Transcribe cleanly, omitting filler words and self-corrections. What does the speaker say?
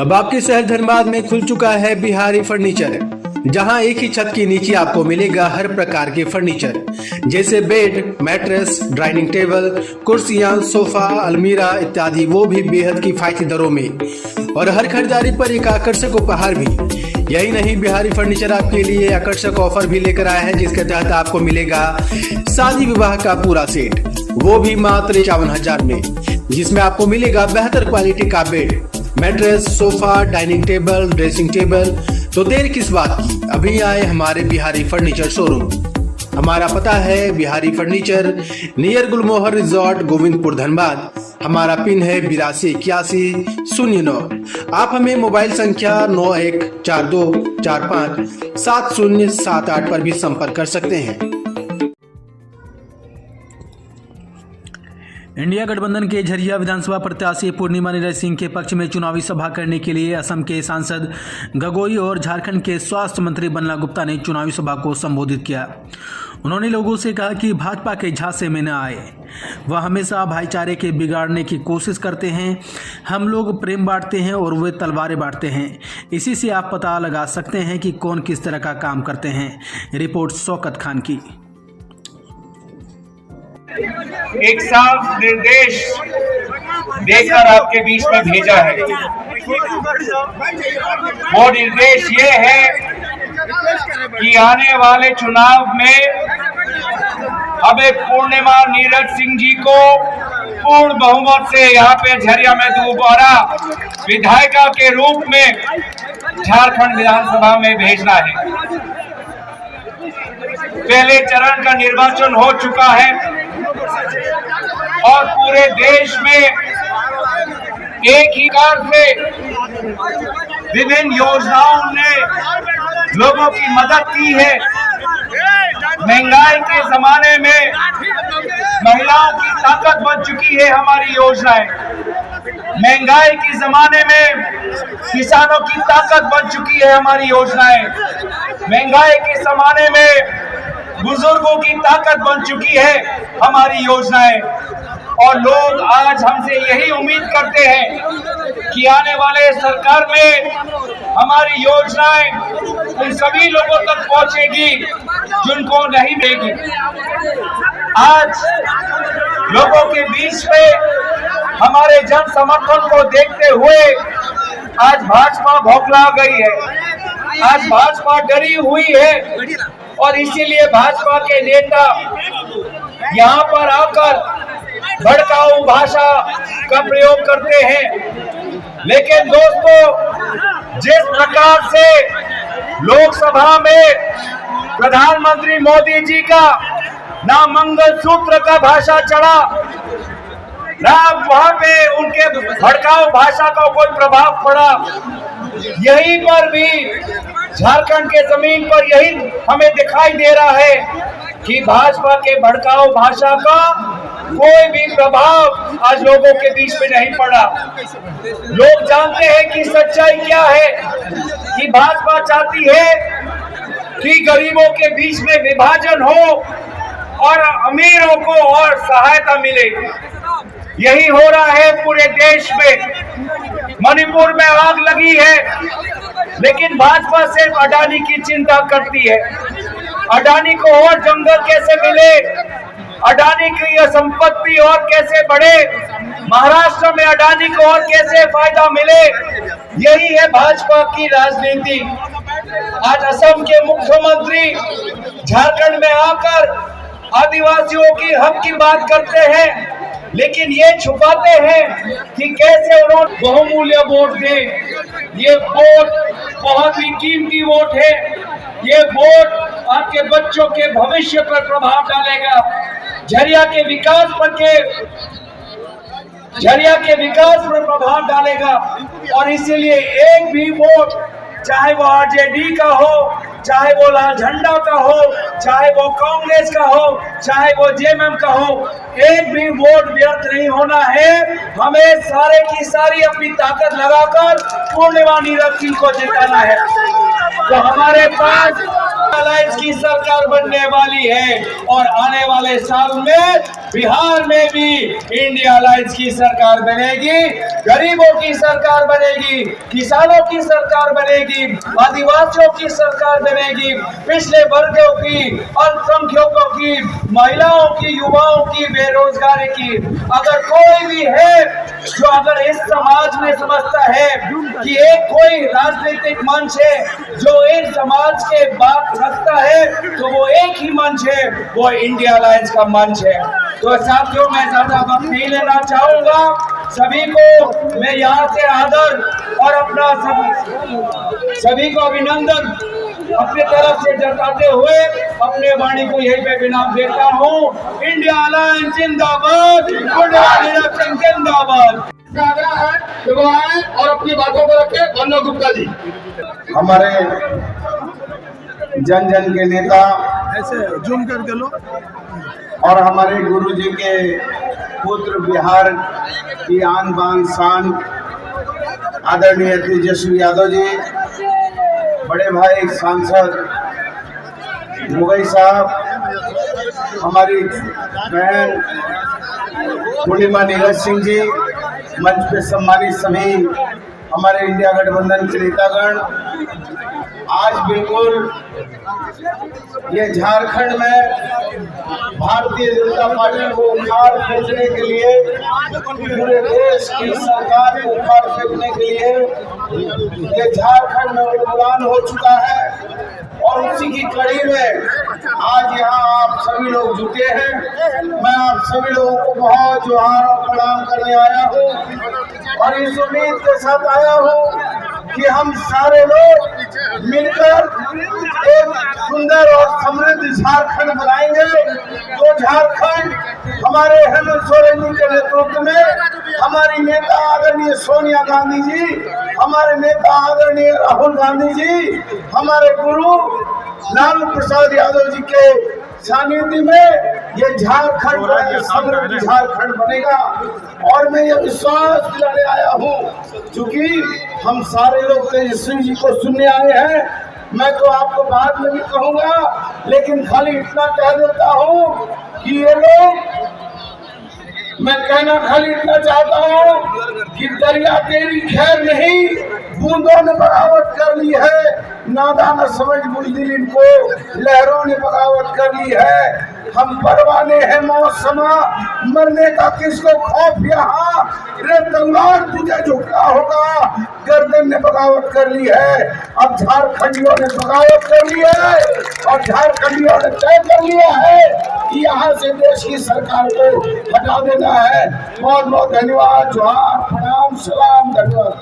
अब आपके शहर धनबाद में खुल चुका है बिहारी फर्नीचर, जहां एक ही छत के नीचे आपको मिलेगा हर प्रकार के फर्नीचर जैसे बेड, मैट्रेस, डाइनिंग टेबल, कुर्सियां, सोफा, अलमीरा इत्यादि, वो भी बेहद किफायती दरों में और हर खरीदारी पर एक आकर्षक उपहार भी। यही नहीं, बिहारी फर्नीचर आपके लिए आकर्षक ऑफर भी लेकर आया है, जिसके तहत आपको मिलेगा शादी विवाह का पूरा सेट, वो भी मात्र 51,000 में, जिसमें आपको मिलेगा बेहतर क्वालिटी का bed, mattress, sofa, dining table, dressing table. तो देर किस बात की, अभी आए हमारे बिहारी फर्नीचर शोरूम। हमारा पता है बिहारी फर्नीचर, नियर गुलमोहर रिजॉर्ट, गोविंदपुर, धनबाद। हमारा पिन है 828109। आप हमें मोबाइल संख्या 9142457078 पर भी संपर्क कर सकते हैं। इंडिया गठबंधन के झरिया विधानसभा प्रत्याशी पूर्णिमा नीरज सिंह के पक्ष में चुनावी सभा करने के लिए असम के सांसद गगोई और झारखंड के स्वास्थ्य मंत्री बन्ना गुप्ता ने चुनावी सभा को संबोधित किया। उन्होंने लोगों से कहा कि भाजपा के झांसे में न आए, वह हमेशा भाईचारे के बिगाड़ने की कोशिश करते हैं। हम लोग प्रेम बांटते हैं और वे तलवारें बांटते हैं। इसी से आप पता लगा सकते हैं कि कौन किस तरह का काम करते हैं। रिपोर्ट शौकत खान की। एक साफ निर्देश देकर आपके बीच में भेजा है। वो निर्देश ये है कि आने वाले चुनाव में हमें पूर्णिमा नीरज सिंह जी को पूर्ण बहुमत से यहाँ पे झरिया में दोबारा विधायिका के रूप में झारखंड विधानसभा में भेजना है। पहले चरण का निर्वाचन हो चुका है और पूरे देश में एक ही कार से विभिन्न योजनाओं ने लोगों की मदद की है। महंगाई के जमाने में महिलाओं की ताकत बन चुकी है हमारी योजनाएं। महंगाई के जमाने में किसानों की ताकत बन चुकी है हमारी योजनाएं। महंगाई के जमाने में बुजुर्गों की ताकत बन चुकी है हमारी योजनाएं। और लोग आज हमसे यही उम्मीद करते हैं कि आने वाले सरकार में हमारी योजनाएं उन सभी लोगों तक पहुंचेगी जिनको नहीं मिलेगी। आज लोगों के बीच में हमारे जन समर्थन को देखते हुए आज भाजपा बौखला गई है, आज भाजपा डरी हुई है और इसीलिए भाजपा के नेता यहाँ पर आकर भड़काऊ भाषा का प्रयोग करते हैं। लेकिन दोस्तों, जिस प्रकार से लोकसभा में प्रधानमंत्री मोदी जी का ना मंगलसूत्र का भाषा चढ़ा, ना वहां पे उनके भड़काऊ भाषा का कोई प्रभाव पड़ा, यहीं पर भी झारखंड के जमीन पर यही हमें दिखाई दे रहा है कि भाजपा के भड़काऊ भाषा का कोई भी प्रभाव आज लोगों के बीच में नहीं पड़ा। लोग जानते हैं कि सच्चाई क्या है, कि भाजपा चाहती है कि गरीबों के बीच में विभाजन हो और अमीरों को और सहायता मिले। यही हो रहा है पूरे देश में। मणिपुर में आग लगी है, लेकिन भाजपा सिर्फ अडानी की चिंता करती है। अडानी को और जंगल कैसे मिले, अडानी की यह संपत्ति और कैसे बढ़े, महाराष्ट्र में अडानी को और कैसे फायदा मिले, यही है भाजपा की राजनीति। आज असम के मुख्यमंत्री झारखंड में आकर आदिवासियों की हक की बात करते हैं, लेकिन ये छुपाते हैं कि कैसे उन्होंने बहुमूल्य वोट दे। ये वोट बहुत ही कीमती वोट है। ये वोट आपके बच्चों के भविष्य पर प्रभाव डालेगा, झरिया के विकास पर प्रभाव डालेगा। और इसीलिए एक भी वोट, चाहे वो आरजेडी का हो, चाहे वो लाल झंडा का हो, चाहे वो कांग्रेस का हो, चाहे वो जेएमएम का हो, एक भी वोट व्यर्थ नहीं होना है। हमें सारे की सारी अपनी ताकत लगाकर पूर्णिमा नीरज सिंह को जिताना है। तो हमारे पास अलायंस की सरकार बनने वाली है और आने वाले साल में बिहार में भी इंडिया अलायंस की सरकार बनेगी, गरीबों की सरकार बनेगी, किसानों की सरकार बनेगी, आदिवासियों की सरकार बनेगी, पिछले वर्गों की, अल्पसंख्यकों की, महिलाओं की, युवाओं की, बेरोजगारी की। अगर कोई भी है जो अगर इस समाज में समझता है कि एक कोई राजनीतिक मंच है जो एक समाज के बात रखता है, तो वो एक ही मंच है, वो इंडिया अलायंस का मंच है। तो साथियों, मैं ज्यादा वक्त नहीं लेना चाहूंगा। सभी को मैं यहाँ से आदर और अपना सभी को अभिनंदन अपने तरफ से जताते हुए अपने वाणी को यही पे विराम देता हूँ। इंडिया अलायंस जिंदाबाद, जिंदाबाद। और अपनी बातों को रखे बन्नो गुप्ता जी। हमारे जन जन के नेता ऐसे जूम करके लो और हमारे गुरु जी के पुत्र, बिहार की आन बान शान आदरणीय तेजस्वी यादव जी, बड़े भाई सांसद मुगई साहब, हमारी बहन पूर्णिमा नीरज सिंह जी, मंच पे सम्मानित सभी हमारे इंडिया गठबंधन के नेतागण, आज बिल्कुल ये झारखंड में भारतीय जनता पार्टी को उखाड़ फेंकने के लिए, पूरे देश की सरकार को उखाड़ फेंकने के लिए ये झारखंड में उड़ान हो चुका है। और उसी की कड़ी में आज यहाँ आप सभी लोग जुटे हैं। मैं आप सभी लोगों को बहुत जोहार और प्रणाम करने आया हूँ और इस उम्मीद के साथ आया हूँ कि हम सारे लोग मिलकर एक सुंदर और समृद्ध झारखंड बनाएंगे। तो झारखंड हमारे हेमंत सोरेन जी के नेतृत्व में हमारी नेता आदरणीय सोनिया गांधी जी, हमारे नेता आदरणीय राहुल गांधी जी, हमारे गुरु लालू प्रसाद यादव जी के सानिध्य में ये झारखंड समृद्ध झारखंड बनेगा। और मैं ये विश्वास दिलाने आया हूँ, क्योंकि हम सारे लोग तेजस्वी जी को सुनने आए हैं। मैं तो आपको बाद में भी कहूँगा, लेकिन खाली इतना कह देता हूँ कि ये लोग, मैं कहना खाली इतना चाहता हूँ कि दरिया तेरी खैर नहीं, बूंदों ने बगावत कर ली है, नादा न समझ बुजदिल इनको, लहरों ने बगावत कर ली है। हम परवाने हैं मौसमा, मरने का किसको खौफ यहाँ, रे तलवार तुझे झुकना होगा, गर्दन ने बगावत कर ली है। अब झारखंडियों ने बगावत कर ली है और झारखंडियों ने तय कर लिया है कि यहाँ से देश की सरकार को हटा देना है। बहुत बहुत धन्यवाद, जोहार, प्रणाम, सलाम, धन्यवाद।